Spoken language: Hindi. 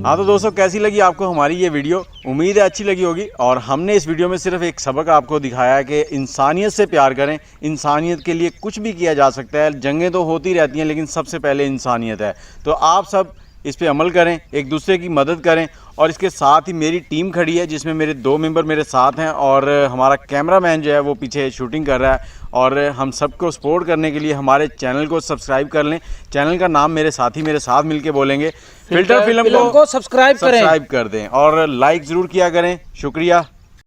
हाँ तो दोस्तों, कैसी लगी आपको हमारी ये वीडियो? उम्मीद है अच्छी लगी होगी। और हमने इस वीडियो में सिर्फ एक सबक आपको दिखाया है कि इंसानियत से प्यार करें। इंसानियत के लिए कुछ भी किया जा सकता है। जंगें तो होती रहती हैं, लेकिन सबसे पहले इंसानियत है। तो आप सब इस पे अमल करें, एक दूसरे की मदद करें। और इसके साथ ही मेरी टीम खड़ी है, जिसमें मेरे 2 मेंबर मेरे साथ हैं और हमारा कैमरामैन जो है वो पीछे शूटिंग कर रहा है। और हम सबको सपोर्ट करने के लिए हमारे चैनल को सब्सक्राइब कर लें। चैनल का नाम मेरे साथी मेरे साथ मिलके बोलेंगे, फिल्टर फिल्म को सब्सक्राइब कर दें और लाइक ज़रूर किया करें। शुक्रिया।